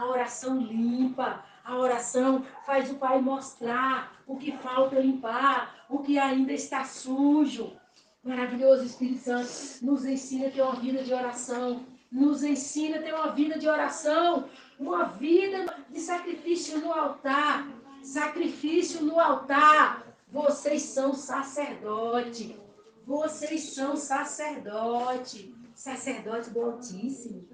A oração limpa, a oração faz o Pai mostrar o que falta limpar, o que ainda está sujo. Maravilhoso Espírito Santo, nos ensina a ter uma vida de oração, nos ensina a ter uma vida de oração, uma vida de sacrifício no altar, sacrifício no altar. Vocês são sacerdote, vocês são sacerdote, sacerdote do Altíssimo.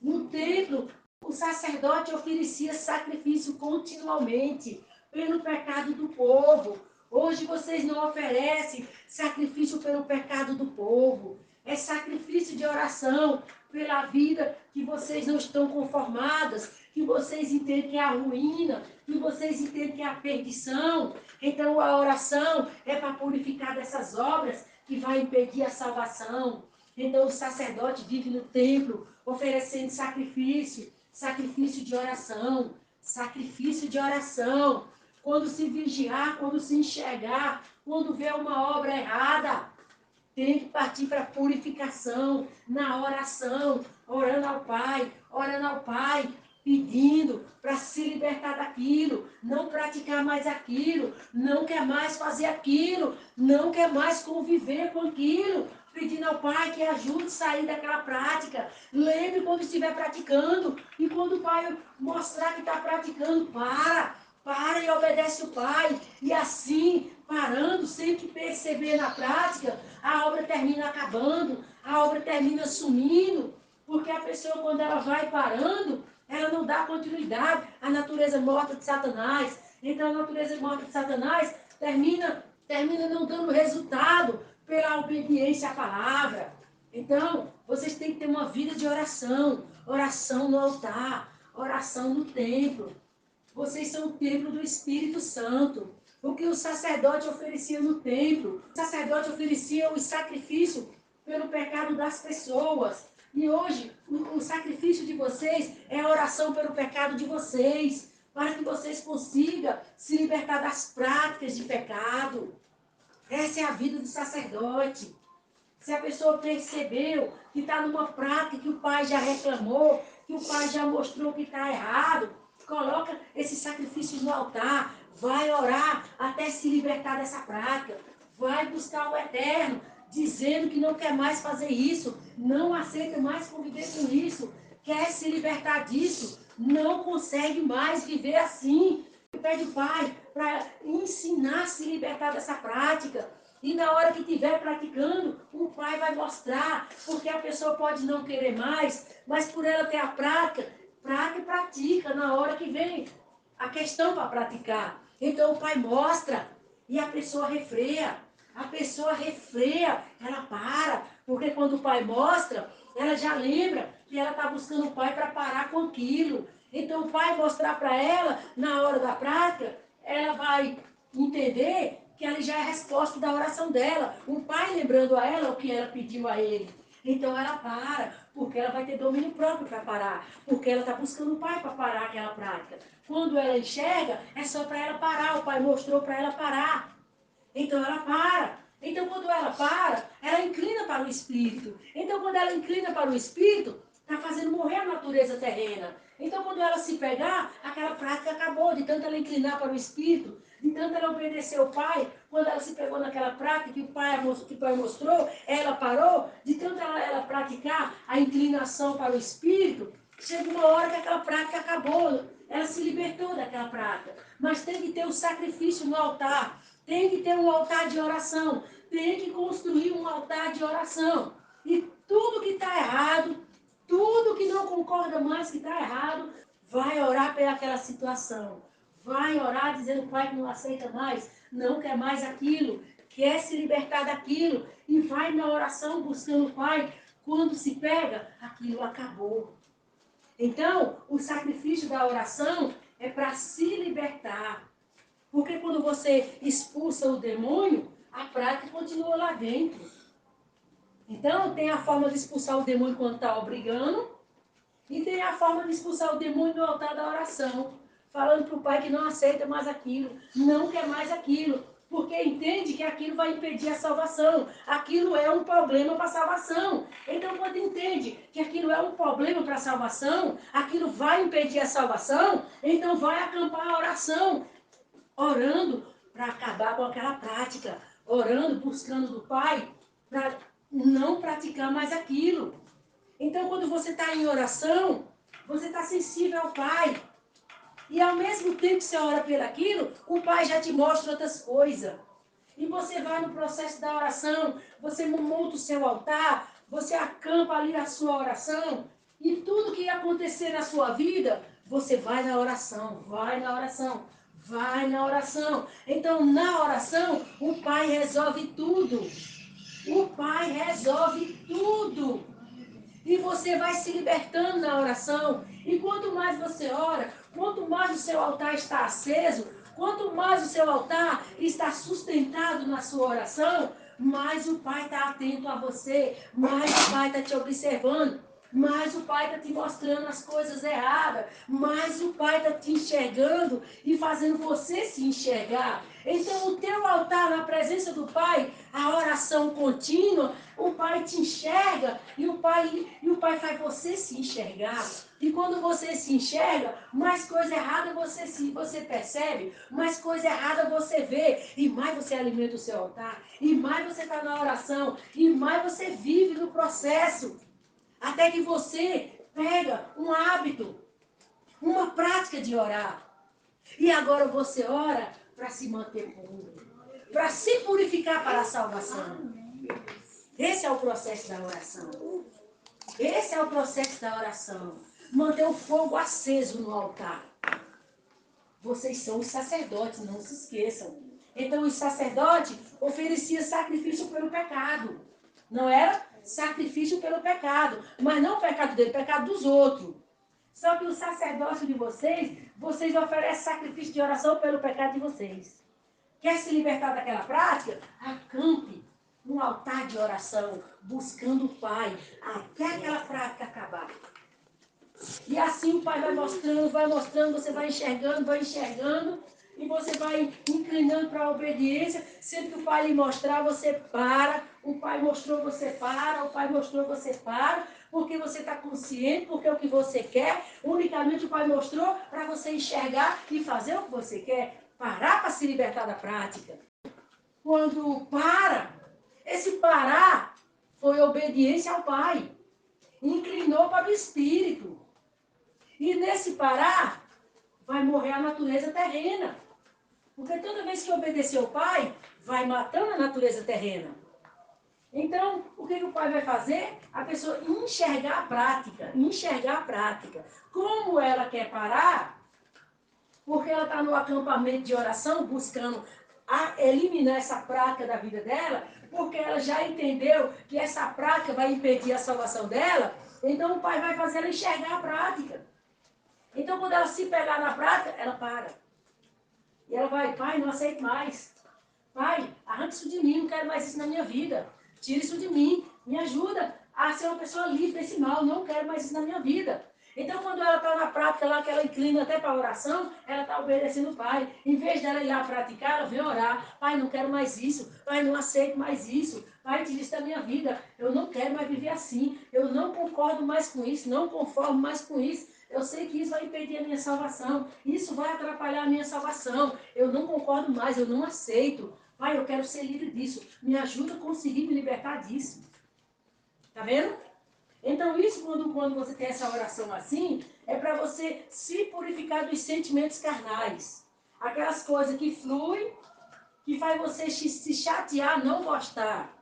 No templo, o sacerdote oferecia sacrifício continuamente pelo pecado do povo. Hoje vocês não oferecem sacrifício pelo pecado do povo. É sacrifício de oração pela vida que vocês não estão conformadas, que vocês entendem que é a ruína, que vocês entendem que é a perdição. Então a oração é para purificar dessas obras que vai impedir a salvação. Então o sacerdote vive no templo oferecendo sacrifício, sacrifício de oração, sacrifício de oração. Quando se vigiar, quando se enxergar, quando vê uma obra errada, tem que partir para a purificação, na oração, orando ao Pai, pedindo para se libertar daquilo, não praticar mais aquilo, não quer mais fazer aquilo, não quer mais conviver com aquilo, pedindo ao Pai que ajude a sair daquela prática. Lembre quando estiver praticando, e quando o Pai mostrar que está praticando, para e obedece o Pai. E assim, parando, sem que perceber na prática, a obra termina acabando, a obra termina sumindo, porque a pessoa, quando ela vai parando, ela não dá continuidade à natureza morta de Satanás. Então, a natureza morta de Satanás termina não dando resultado pela obediência à palavra. Então, vocês têm que ter uma vida de oração, oração no altar, oração no templo. Vocês são o templo do Espírito Santo. O que o sacerdote oferecia no templo, o sacerdote oferecia o sacrifício pelo pecado das pessoas. E hoje, o sacrifício de vocês é a oração pelo pecado de vocês, para que vocês consigam se libertar das práticas de pecado. Essa é a vida do sacerdote. Se a pessoa percebeu que está numa prática que o pai já reclamou, que o pai já mostrou que está errado, coloca esse sacrifício no altar, vai orar até se libertar dessa prática, vai buscar o Eterno, dizendo que não quer mais fazer isso, não aceita mais conviver com isso, quer se libertar disso, não consegue mais viver assim. Pede o Pai para ensinar a se libertar dessa prática. E na hora que estiver praticando, o Pai vai mostrar, porque a pessoa pode não querer mais, mas por ela ter a prática, pratica na hora que vem a questão para praticar. Então o Pai mostra e a pessoa refreia. A pessoa refreia, ela para, porque quando o Pai mostra, ela já lembra que ela está buscando o Pai para parar com aquilo. Então o Pai mostrar para ela, na hora da prática, ela vai entender que ela já é a resposta da oração dela. O Pai lembrando a ela o que ela pediu a ele. Então ela para, porque ela vai ter domínio próprio para parar, porque ela está buscando o Pai para parar aquela prática. Quando ela enxerga, é só para ela parar, o Pai mostrou para ela parar. Então ela para. Então quando ela para, ela inclina para o Espírito. Então quando ela inclina para o Espírito, está fazendo morrer a natureza terrena. Então quando ela se pegar, aquela prática acabou, de tanto ela inclinar para o Espírito, de tanto ela obedecer ao Pai. Quando ela se pegou naquela prática que o Pai mostrou, ela parou, de tanto ela praticar a inclinação para o Espírito, chega uma hora que aquela prática acabou. Ela se libertou daquela prática. Mas tem que ter o sacrifício no altar. Tem que ter um altar de oração. Tem que construir um altar de oração. E tudo que está errado, tudo que não concorda mais que está errado, vai orar pelaquela situação. Vai orar dizendo, Pai, que não aceita mais, não quer mais aquilo, quer se libertar daquilo. E vai na oração buscando o Pai. Quando se pega, aquilo acabou. Então, o sacrifício da oração é para se libertar. Porque quando você expulsa o demônio, a prática continua lá dentro. Então, tem a forma de expulsar o demônio quando está obrigando, e tem a forma de expulsar o demônio no altar da oração, falando para o Pai que não aceita mais aquilo, não quer mais aquilo. porque entende que aquilo vai impedir a salvação. Aquilo é um problema para a salvação. Então, quando entende que aquilo é um problema para a salvação, aquilo vai impedir a salvação, então vai acampar a oração, orando para acabar com aquela prática, orando, buscando do Pai, para não praticar mais aquilo. Então, quando você está em oração, você está sensível ao Pai. E ao mesmo tempo que você ora pelaquilo, o Pai já te mostra outras coisas. E você vai no processo da oração, você monta o seu altar, você acampa ali a sua oração, e tudo que ia acontecer na sua vida, você vai na oração, vai na oração, vai na oração. Então, na oração, o Pai resolve tudo. O Pai resolve tudo. E você vai se libertando na oração. E quanto mais você ora, quanto mais o seu altar está aceso, quanto mais o seu altar está sustentado na sua oração, mais o Pai está atento a você, mais o Pai está te observando, mais o Pai está te mostrando as coisas erradas, mais o Pai está te enxergando e fazendo você se enxergar. Então, o teu altar na presença do Pai, a oração contínua, o Pai te enxerga e o Pai faz você se enxergar. E quando você se enxerga, mais coisa errada você percebe, mais coisa errada você vê, e mais você alimenta o seu altar, e mais você está na oração, e mais você vive no processo. Até que você pega um hábito, uma prática de orar. E agora você ora para se manter puro, para se purificar para a salvação. Esse é o processo da oração. Esse é o processo da oração. Manter o fogo aceso no altar. Vocês são os sacerdotes, não se esqueçam. Então, os sacerdotes ofereciam sacrifício pelo pecado. Não era sacrifício pelo pecado, mas não o pecado dele, o pecado dos outros. Só que o sacerdócio de vocês oferecem sacrifício de oração pelo pecado de vocês. Quer se libertar daquela prática? Acampe um altar de oração, buscando o Pai, até aquela prática acabar. E assim o Pai vai mostrando, você vai enxergando, e você vai inclinando para a obediência. Sempre que o Pai lhe mostrar, você para. O Pai mostrou, você para. O Pai mostrou, você para. Porque você está consciente, porque é o que você quer. Unicamente o Pai mostrou para você enxergar e fazer o que você quer. Parar para se libertar da prática. Quando para, esse parar foi obediência ao Pai. Inclinou para o Espírito. E nesse parar, vai morrer a natureza terrena. Porque toda vez que obedecer ao Pai, vai matando a natureza terrena. Então, o que o Pai vai fazer? A pessoa enxergar a prática. Enxergar a prática. Como ela quer parar, porque ela está no acampamento de oração, buscando eliminar essa prática da vida dela, porque ela já entendeu que essa prática vai impedir a salvação dela, então o Pai vai fazer ela enxergar a prática. Então, quando ela se pegar na prática, ela para. E ela vai, Pai, não aceito mais. Pai, arranca isso de mim, não quero mais isso na minha vida. Tira isso de mim, me ajuda a ser uma pessoa livre desse mal, não quero mais isso na minha vida. Então, quando ela está na prática lá, que ela inclina até para a oração, ela está obedecendo o Pai. Em vez dela ir lá praticar, ela vem orar. Pai, não quero mais isso. Pai, não aceito mais isso. Pai, tira isso da minha vida. Eu não quero mais viver assim. Eu não concordo mais com isso. Não conformo mais com isso. Eu sei que isso vai impedir a minha salvação. Isso vai atrapalhar a minha salvação. Eu não concordo mais. Eu não aceito. Pai, eu quero ser livre disso. Me ajuda a conseguir me libertar disso. Tá vendo? Então, isso, quando você tem essa oração assim, é para você se purificar dos sentimentos carnais. Aquelas coisas que fluem, que faz você se chatear, não gostar.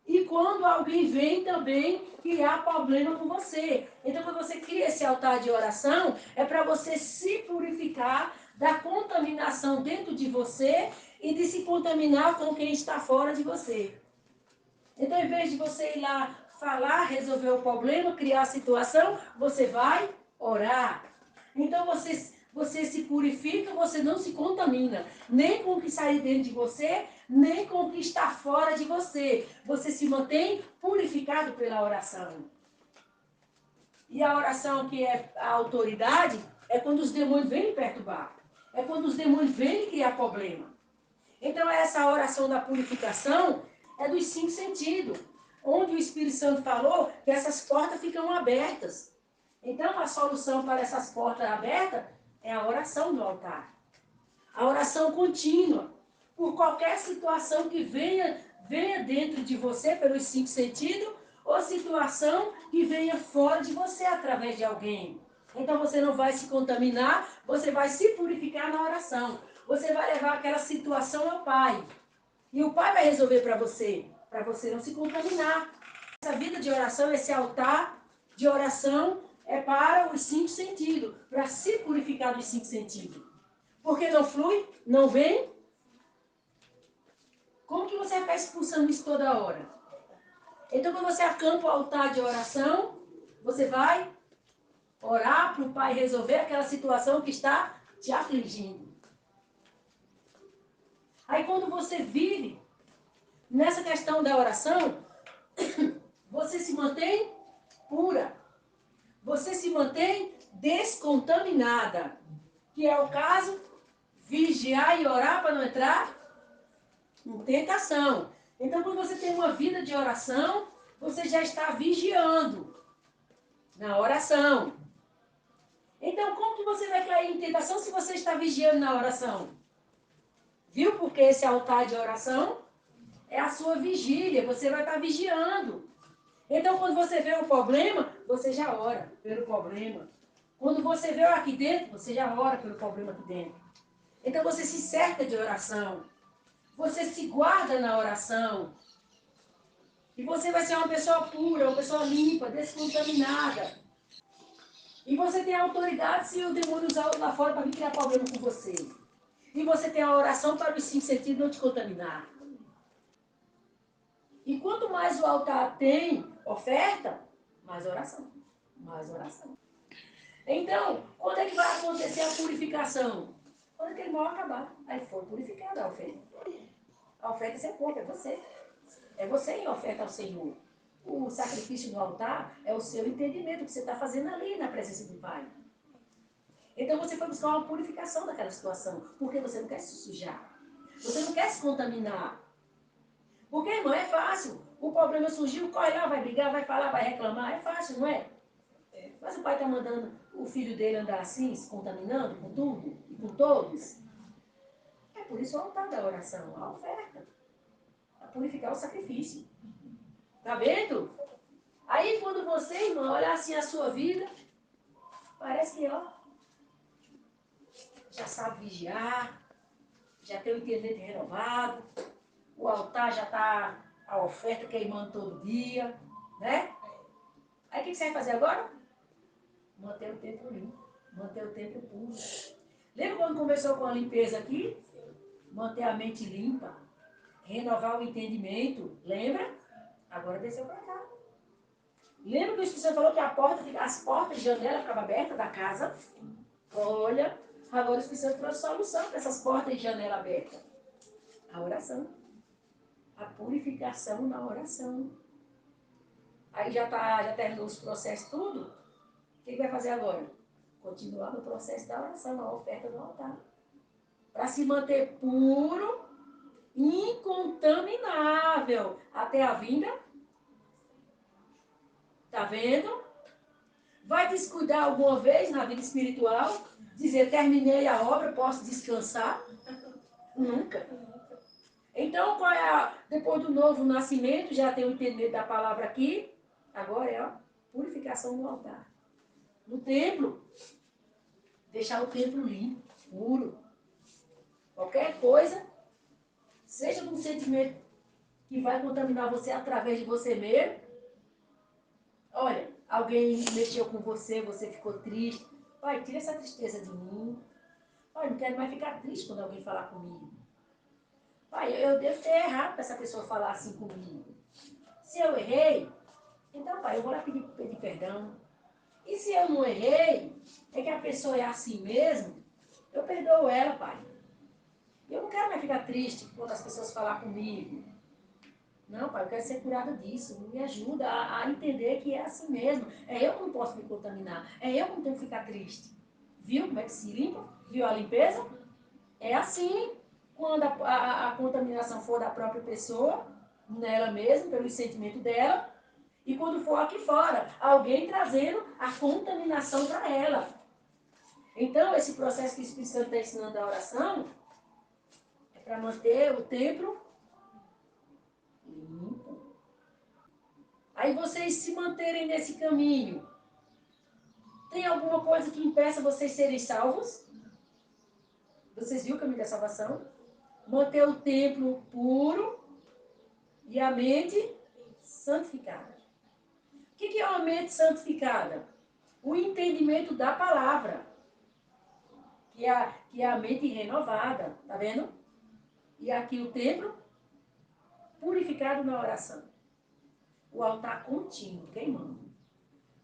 E quando alguém vem também criar problema com você. Então, quando você cria esse altar de oração, é para você se purificar da contaminação dentro de você e de se contaminar com quem está fora de você. Então, em vez de você ir lá falar, resolver o problema, criar a situação, você vai orar. Então, você se purifica, você não se contamina, nem com o que sai dentro de você, nem com o que está fora de você. Você se mantém purificado pela oração. E a oração que é a autoridade é quando os demônios vêm lhe perturbar. É quando os demônios vêm lhe criar problema. Então, essa oração da purificação é dos 5 sentidos, onde o Espírito Santo falou que essas portas ficam abertas. Então, a solução para essas portas abertas é a oração no altar. A oração contínua, por qualquer situação que venha dentro de você pelos 5 sentidos, ou situação que venha fora de você através de alguém. Então você não vai se contaminar, você vai se purificar na oração. Você vai levar aquela situação ao Pai. E o Pai vai resolver para você não se contaminar. Essa vida de oração, esse altar de oração é para os 5 sentidos, para se purificar dos 5 sentidos. Porque não flui, não vem. Como que você vai ficar expulsando isso toda hora? Então, quando você acampa o altar de oração, você vai orar para o Pai resolver aquela situação que está te afligindo. Aí, quando você vive nessa questão da oração, você se mantém pura. Você se mantém descontaminada. Que é o caso, vigiar e orar para não entrar em tentação. Então, quando você tem uma vida de oração, você já está vigiando na oração. Então, como que você vai cair em tentação se você está vigiando na oração? Viu? Porque esse altar de oração é a sua vigília. Você vai estar vigiando. Então, quando você vê um problema, você já ora pelo problema. Quando você vê aqui dentro, você já ora pelo problema aqui dentro. Então, você se cerca de oração. Você se guarda na oração. E você vai ser uma pessoa pura, uma pessoa limpa, descontaminada. E você tem autoridade se o demônio usar lá fora para vir criar problema com você. E você tem a oração para os 5 sentidos não te contaminar. E quanto mais o altar tem oferta, mais oração. Mais oração. Então, quando é que vai acontecer a purificação? Quando aquele mal acabar. Aí foi purificada a oferta. A oferta é seu corpo, é você. É você em oferta ao Senhor. O sacrifício no altar é o seu entendimento que você está fazendo ali na presença do Pai. Então você foi buscar uma purificação daquela situação, porque você não quer se sujar. Você não quer se contaminar. Porque, irmão, é fácil. O problema surgiu, corre lá, vai brigar, vai falar, vai reclamar. É fácil, não é? Mas o pai está mandando o filho dele andar assim, se contaminando com tudo e com todos. É por isso o altar da oração, a oferta. Para purificar o sacrifício. Tá vendo? Aí quando você, irmão, olhar assim a sua vida, parece que, ó, já sabe vigiar, já tem o entendimento renovado, o altar já está a oferta queimando todo dia, né? Aí o que você vai fazer agora? Manter o templo limpo, manter o templo puro. Lembra quando começou com a limpeza aqui? Manter a mente limpa, renovar o entendimento, lembra? Agora desceu para cá. Lembra que o Espírito Santo falou que as portas e janelas ficavam abertas da casa? Olha, agora o Espírito Santo trouxe solução para essas portas e janela abertas. A oração. A purificação na oração. Aí já terminou os processos tudo. O que vai fazer agora? Continuar no processo da oração, a oferta do altar. Para se manter puro, incontaminável até a vinda. Tá vendo? Vai descuidar alguma vez na vida espiritual? Dizer, terminei a obra, posso descansar? Nunca. Então, depois do novo nascimento, já tem o entendimento da palavra aqui. Agora é a purificação no altar. No templo, deixar o templo limpo, puro. Qualquer coisa, seja com um sentimento que vai contaminar você através de você mesmo. Olha, alguém mexeu com você, você ficou triste. Pai, tira essa tristeza de mim. Pai, não quero mais ficar triste quando alguém falar comigo. Pai, eu devo ter errado para essa pessoa falar assim comigo. Se eu errei, então, pai, eu vou lá pedir perdão. E se eu não errei, é que a pessoa é assim mesmo, eu perdoo ela, pai. Eu não quero mais ficar triste quando as pessoas falar comigo. Não, pai, eu quero ser curada disso. Me ajuda a entender que é assim mesmo. É eu que não posso me contaminar. É eu que não tenho que ficar triste. Viu como é que se limpa? Viu a limpeza? É assim. Quando a contaminação for da própria pessoa, nela mesma, pelo sentimento dela, e quando for aqui fora, alguém trazendo a contaminação para ela. Então, esse processo que o Espírito Santo está ensinando da oração é para manter o templo limpo. Aí vocês se manterem nesse caminho. Tem alguma coisa que impeça vocês serem salvos? Vocês viram o caminho da salvação? Manter o templo puro e a mente santificada. O que é uma mente santificada? O entendimento da palavra, que é a mente renovada, tá vendo? E aqui o templo purificado na oração. O altar contínuo, queimando.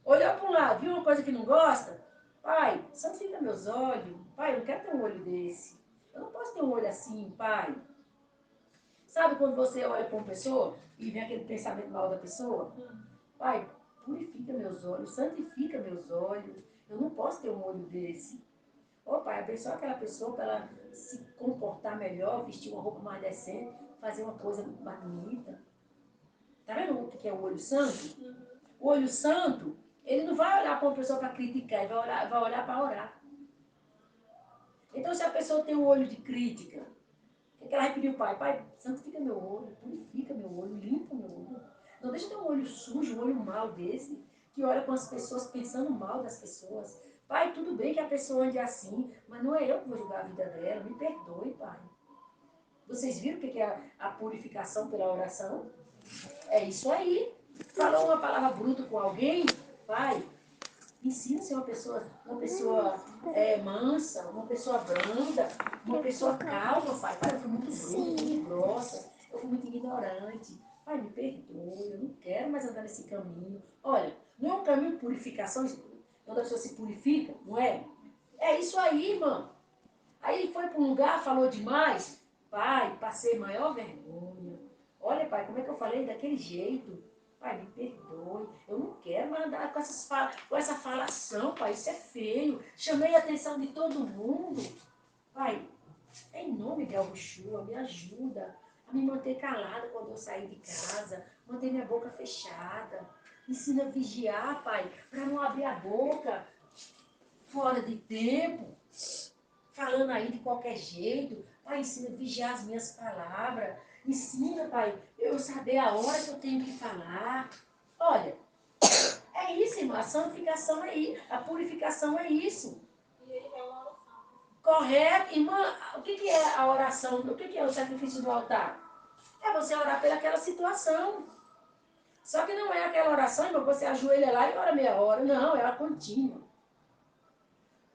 Olhou para um lado, viu uma coisa que não gosta? Pai, santifica meus olhos. Pai, eu não quero ter um olho desse. Eu não posso ter um olho assim, pai. Sabe quando você olha para uma pessoa e vem aquele pensamento mal da pessoa? Pai, purifica meus olhos, santifica meus olhos. Eu não posso ter um olho desse. Ô pai, abençoa aquela pessoa para ela se comportar melhor, vestir uma roupa mais decente, fazer uma coisa mais bonita. Tá vendo o que é o olho santo? O olho santo, ele não vai olhar para uma pessoa para criticar, ele vai olhar para orar. Então, se a pessoa tem um olho de crítica, o que ela vai pedir ao pai? Pai, santifica meu olho, purifica meu olho, limpa meu olho. Não deixa ter um olho sujo, um olho mau desse, que olha com as pessoas pensando mal das pessoas. Pai, tudo bem que a pessoa ande assim, mas não é eu que vou julgar a vida dela. Me perdoe, pai. Vocês viram o que é a purificação pela oração? É isso aí. Falou uma palavra bruta com alguém, pai, ensina a ser uma pessoa mansa, uma pessoa branda, uma pessoa calma, pai. Pai, eu fui muito bruta, muito grossa, eu fui muito ignorante. Pai, me perdoe, eu não quero mais andar nesse caminho. Olha, não é um caminho de purificação, quando a pessoa se purifica, não é? É isso aí, irmão. Aí ele foi para um lugar, falou demais. Pai, passei maior vergonha. Olha, pai, como é que eu falei daquele jeito? Pai, me perdoe. Eu não quero mais andar com essa falação, pai. Isso é feio. Chamei a atenção de todo mundo. Pai, em nome de Yahushua, me ajuda a me manter calada quando eu sair de casa. Manter minha boca fechada. Ensina a vigiar, pai, para não abrir a boca fora de tempo. Falando aí de qualquer jeito. Pai, ensina a vigiar as minhas palavras. Ensina, pai, eu saber a hora que eu tenho que falar. Olha, é isso, irmã. A santificação é isso. A purificação é isso. Correto. Irmã, o que é a oração? O que é o sacrifício do altar? É você orar pelaquela situação. Só que não é aquela oração, irmã, você ajoelha lá e ora meia hora. Não, é a contínua.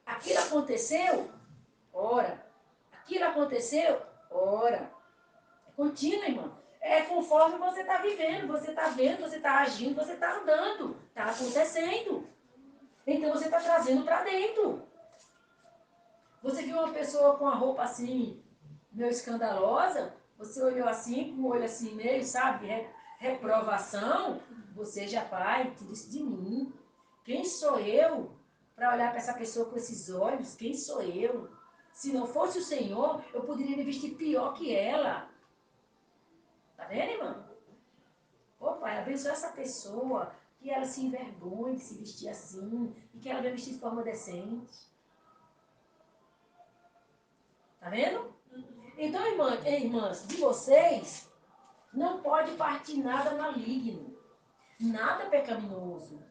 Aquilo aconteceu? Ora. Aquilo aconteceu? Ora. É contínua, irmã. É conforme você está vivendo, você está vendo, você está agindo, você está andando. Está acontecendo. Então você está trazendo para dentro. Você viu uma pessoa com a roupa assim, meio escandalosa? Você olhou assim, com o olho assim meio, sabe? Reprovação. Você já, pai, tira isso de mim. Quem sou eu para olhar para essa pessoa com esses olhos? Quem sou eu? Se não fosse o Senhor, eu poderia me vestir pior que ela. Tá vendo, irmão? Ô pai, abençoa essa pessoa, que ela se envergonhe de se vestir assim, e que ela venha vestir de forma decente. Tá vendo? Então, irmãs, de vocês, não pode partir nada maligno, nada pecaminoso.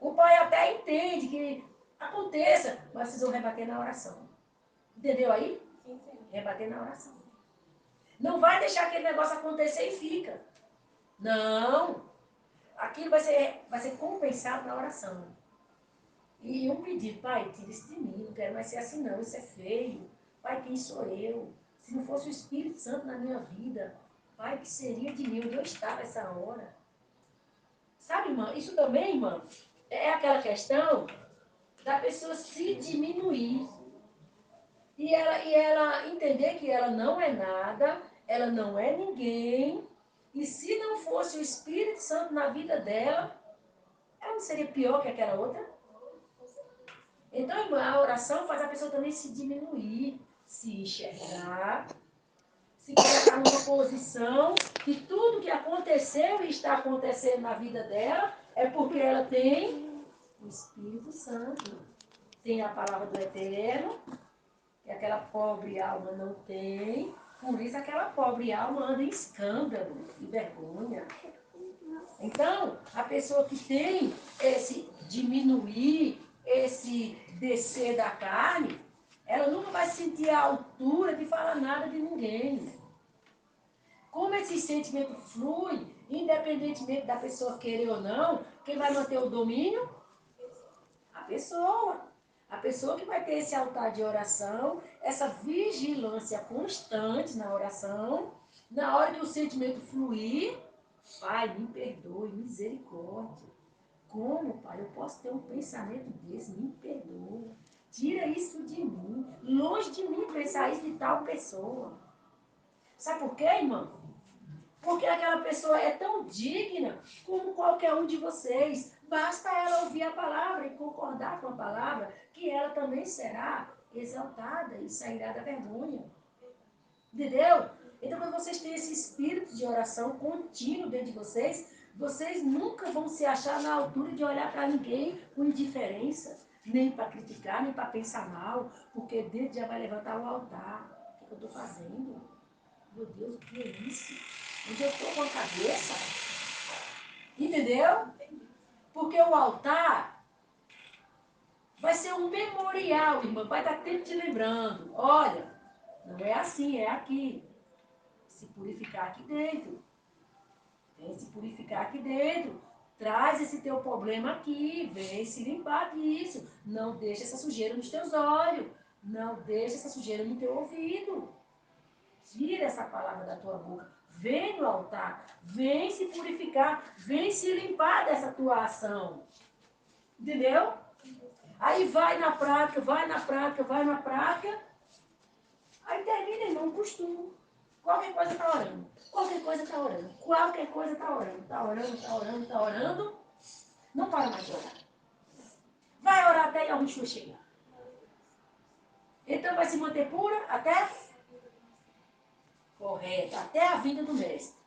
O pai até entende que aconteça, mas vocês vão rebater na oração. Entendeu aí? Rebater na oração. Não vai deixar aquele negócio acontecer e fica. Não. Aquilo vai ser compensado na oração. E um pedido, pai, tira isso de mim, não quero mais ser assim não, isso é feio. Pai, quem sou eu? Se não fosse o Espírito Santo na minha vida, pai, que seria de mim? Onde eu estava essa hora? Sabe, irmã, isso também, irmã, é aquela questão da pessoa se diminuir. E ela entender que ela não é nada, ela não é ninguém. E se não fosse o Espírito Santo na vida dela, ela não seria pior que aquela outra? Então, irmã, a oração faz a pessoa também se diminuir, se enxergar, se colocar numa posição que tudo que aconteceu e está acontecendo na vida dela é porque ela tem o Espírito Santo. Tem a palavra do Eterno, que aquela pobre alma não tem. Por isso aquela pobre alma anda em escândalo e vergonha. Então, a pessoa que tem esse diminuir, esse descer da carne, ela nunca vai sentir a altura de falar nada de ninguém. Como esse sentimento flui, independentemente da pessoa querer ou não, quem vai manter o domínio? A pessoa. A pessoa que vai ter esse altar de oração, essa vigilância constante na oração, na hora que o sentimento fluir, Pai, me perdoe, misericórdia. Como, Pai, eu posso ter um pensamento desse? Me perdoa. Tira isso de mim. Longe de mim pensar isso de tal pessoa. Sabe por quê, irmão? Porque aquela pessoa é tão digna como qualquer um de vocês. Basta ela ouvir a palavra e concordar com a palavra, que ela também será exaltada e sairá da vergonha. Entendeu? Então, quando vocês têm esse espírito de oração contínuo dentro de vocês, vocês nunca vão se achar na altura de olhar para ninguém com indiferença, nem para criticar, nem para pensar mal, porque Deus já vai levantar o altar. O que eu estou fazendo? Meu Deus, o que é isso? Onde eu estou com a cabeça? Entendeu? Porque o altar vai ser um memorial, irmã. Vai estar tempo te lembrando. Olha, não é assim, é aqui. Se purificar aqui dentro. Vem se purificar aqui dentro. Traz esse teu problema aqui. Vem se limpar disso. Não deixa essa sujeira nos teus olhos. Não deixa essa sujeira no teu ouvido. Tira essa palavra da tua boca. Vem no altar. Vem se purificar. Vem se limpar dessa tua ação. Entendeu? Aí vai na prática, vai na prática, vai na prática. Aí termina, irmão, um costume. Qualquer coisa está orando. Qualquer coisa está orando. Qualquer coisa está orando. Está orando, está orando, está orando. Não para mais de orar. Vai orar até Yahushua chegar. Então vai se manter pura até? Correto. Até a vinda do mestre.